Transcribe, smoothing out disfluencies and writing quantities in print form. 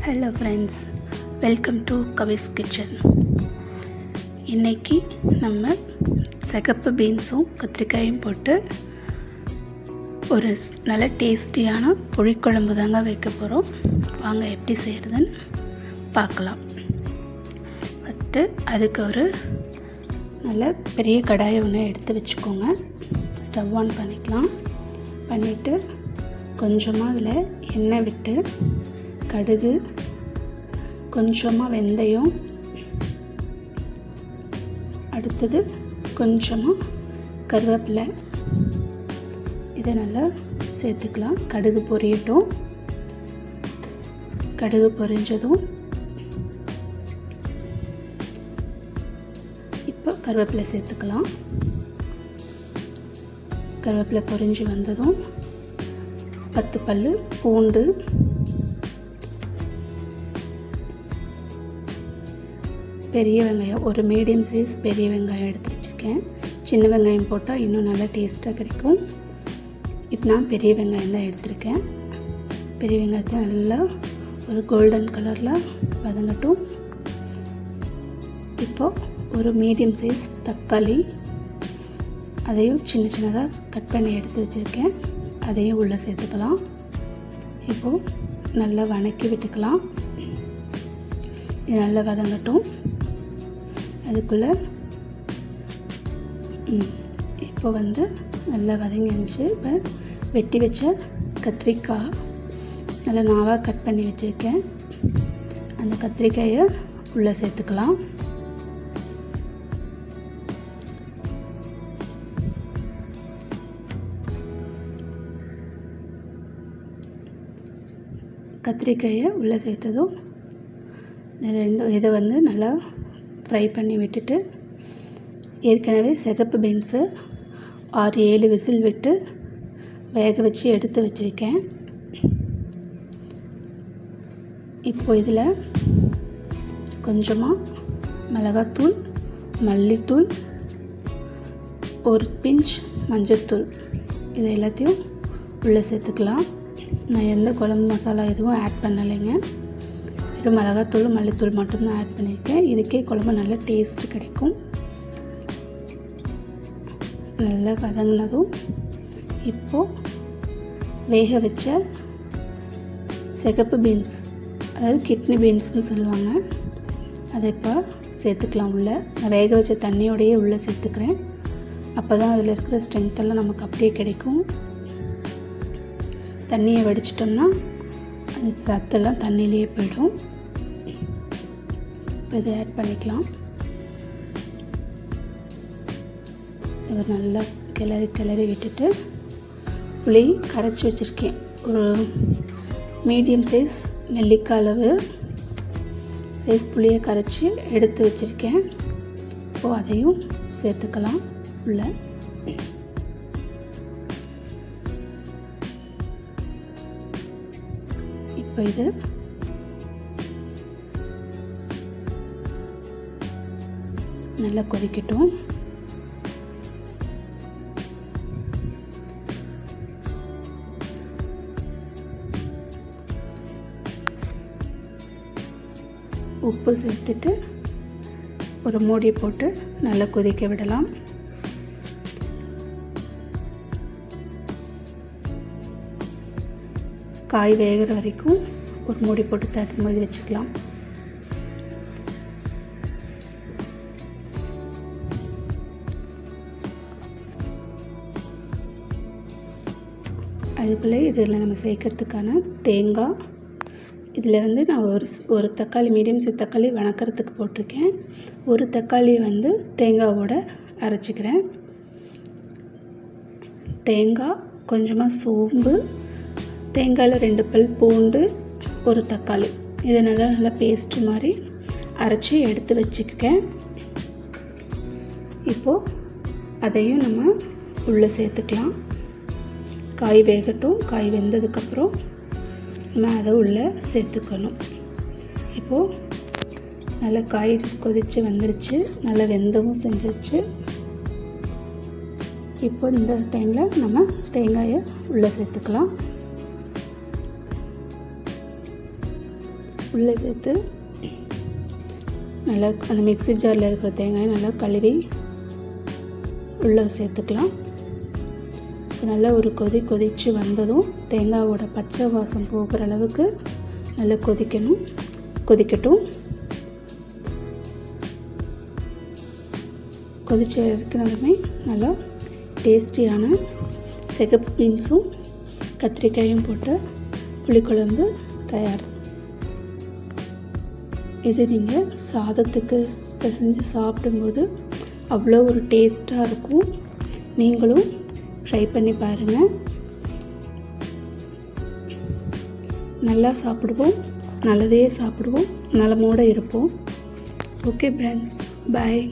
Hello friends, welcome to Swiss kitchen. இன்றைக்கி நம்ம சிகப்பு பீன்ஸும் கத்திரிக்காயும் போட்டு ஒரு நல்ல டேஸ்டியான புளிக்குழம்பு தாங்க வைக்க போகிறோம். வாங்க எப்படி செய்கிறதுன்னு பார்க்கலாம். ஃபஸ்ட்டு அதுக்கு ஒரு நல்ல பெரிய கடாயை ஒன்று எடுத்து வச்சுக்கோங்க. ஸ்டவ் ஆன் பண்ணிக்கலாம். பண்ணிவிட்டு கொஞ்சமாக அதில் எண்ணெய் விட்டு கடுகு, கொஞ்சமாக வெந்தயம், அடுத்தது கொஞ்சமாக கருவேப்பிலை, இதை நல்லா சேர்த்துக்கலாம். கடுகு பொரியட்டும். கடுகு பொரிஞ்சதும் இப்போ கருவேப்பிலை சேர்த்துக்கலாம். கருவேப்பிலை பொரிஞ்சு வந்ததும் 10 பல் பூண்டு, பெரிய வெங்காயம், ஒரு மீடியம் சைஸ் பெரிய வெங்காயம் எடுத்து வச்சுருக்கேன். சின்ன வெங்காயம் போட்டால் இன்னும் நல்லா டேஸ்ட்டாக கிடைக்கும். இப்போ நான் பெரிய வெங்காயம் தான் எடுத்திருக்கேன். பெரிய வெங்காயத்தை நல்லா ஒரு கோல்டன் கலரில் வதங்கட்டும். இப்போது ஒரு மீடியம் சைஸ் தக்காளி, அதையும் சின்ன சின்னதாக கட் பண்ணி எடுத்து வச்சுருக்கேன். அதையும் உள்ளே சேர்த்துக்கலாம். இப்போது நல்லா வதக்கி விட்டுக்கலாம். இது நல்லா வதங்கட்டும். அதுக்குள்ளே இப்போ நல்லா வதங்கிருந்துச்சு. இப்போ வெட்டி வச்ச கத்திரிக்காய் நல்லா 4 கட் பண்ணி வச்சுருக்கேன். அந்த கத்திரிக்காயை உள்ளே சேர்த்துக்கலாம். கத்திரிக்காயை உள்ளே சேர்த்ததும் இதை நல்லா ஃப்ரை பண்ணி விட்டுட்டு, ஏற்கனவே சிகப்பு பீன்ஸு 6-7 விசில் விட்டு வேக வச்சு எடுத்து வச்சுருக்கேன். இப்போ இதில் கொஞ்சமாக மிளகாத்தூள், மல்லித்தூள், ஒரு பிஞ்ச் மஞ்சள்தூள், இது எல்லாத்தையும் உள்ளே சேர்த்துக்கலாம். நான் எந்த குழம்பு மசாலா எதுவும் ஆட் பண்ணலைங்க. வெறும் மிளகாத்தூள், மல்லித்தூள் மட்டும்தான் ஆட் பண்ணியிருக்கேன். இதுக்கே குழம்பு நல்ல டேஸ்ட்டு கிடைக்கும். நல்லா வதங்கினதும் இப்போது வேக வச்ச சிகப்பு பீன்ஸ், அதாவது கிட்னி பீன்ஸ்னு சொல்லுவாங்க, அதை இப்போ சேர்த்துக்கலாம். உள்ளே நான் வேக வச்ச தண்ணியோடையே உள்ளே சேர்த்துக்கிறேன். அப்போ தான் அதில் இருக்கிற ஸ்ட்ரென்த்தெல்லாம் நமக்கு அப்படியே கிடைக்கும். தண்ணியை வடிச்சிட்டோம்னா அது சத்தெல்லாம் தண்ணியிலேயே போயிடும். இப்போ இதை ஆட் பண்ணிக்கலாம். இதை நல்லா கிளறி விட்டுட்டு புளி கரைச்சி வச்சுருக்கேன். ஒரு மீடியம் சைஸ் நெல்லிக்காய் அளவு சைஸ் புளியை கரைச்சி எடுத்து வச்சுருக்கேன். இப்போது அதையும் சேர்த்துக்கலாம் உள்ள. இப்போ இது நல்லா கொதிக்கட்டும். உப்பு சேர்த்துட்டு ஒரு மூடி போட்டு நல்லா கொதிக்க விடலாம். காய் வேகிற வரைக்கும் ஒரு மூடி போட்டு தட்டு மூடி வச்சுக்கலாம். அதுக்குள்ளே இதில் நம்ம சேர்க்கறதுக்கான தேங்காய், இதில் நான் ஒரு தக்காளி, மீடியம் சைஸ் தக்காளி வணக்கிறதுக்கு போட்டிருக்கேன். ஒரு தக்காளி தேங்காவோட அரைச்சிக்கிறேன். தேங்காய், கொஞ்சமாக சோம்பு, தேங்காயில் 2 பல் பூண்டு, ஒரு தக்காளி, இதை நல்லா பேஸ்ட்டு மாதிரி அரைச்சி எடுத்து வச்சுக்கேன். இப்போது அதையும் நம்ம உள்ளே சேர்த்துக்கலாம். காய் வேகட்டும். காய் வெந்ததுக்கப்புறம் நம்ம அதை உள்ளே சேர்த்துக்கணும். இப்போது நல்லா காய் கொதித்து வந்துருச்சு. நல்லா வெந்தவும் செஞ்சிருச்சு. இப்போ இந்த டைமில் நம்ம தேங்காயை உள்ளே சேர்த்துக்கலாம். உள்ளே சேர்த்து நல்லா அந்த மிக்ஸி ஜாரில் இருக்கிற தேங்காயை நல்லா கழுவி உள்ளே சேர்த்துக்கலாம். நல்லா ஒரு கொதித்து வந்ததும் தேங்காயோட பச்சை வாசம் போகிற அளவுக்கு நல்லா கொதிக்கட்டும். கொதிச்சு இருக்கிறதுமே நல்லா டேஸ்டியான சிகப்பு பீன்ஸும் கத்திரிக்காயும் போட்டு புளிக்குழம்பு தயார். இது நீங்கள் சாதத்துக்கு பிசைஞ்சு சாப்பிடும்போது அவ்வளோ ஒரு டேஸ்ட்டாக இருக்கும். நீங்களும் ட்ரை பண்ணி பாருங்கள். நல்லா சாப்பிடுவோம், நல்லதையே சாப்பிடுவோம், நலமோடு இருப்போம். ஓகே ஃப்ரெண்ட்ஸ், பாய்.